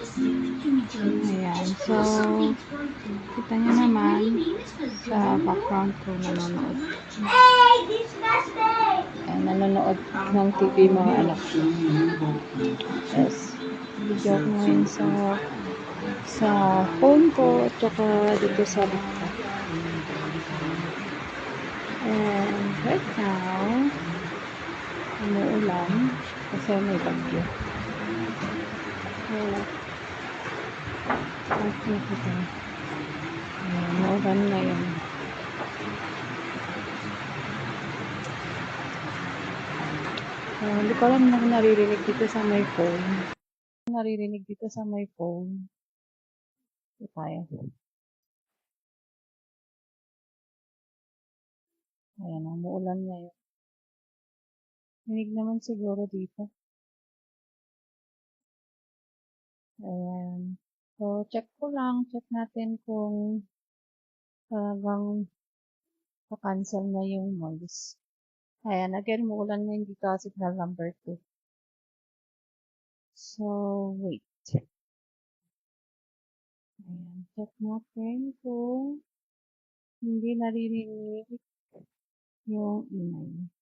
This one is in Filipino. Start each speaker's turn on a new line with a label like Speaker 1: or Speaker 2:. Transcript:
Speaker 1: Ayan. So, kita nyo naman sa background ko nanonood. Ayan, nanonood ng TV mga anak ko. Yes. Video ko ngayon sa phone ko at saka dito sa laptop. And right now, umuulan kasi may bagyo. So, okay kita. Umuulan ngayon. Hindi ko alam na naririnig dito sa my phone. Naririnig dito sa my phone. Ito tayo. Ayan, umuulan ngayon. Rinig naman siguro dito. Ayan. So, check natin kung talagang pa-cancel na yung noise. Ayan, again, umuulan ngayon dito, signal number 2. So, wait. Ayan, check natin kung hindi naririnig yung ingay.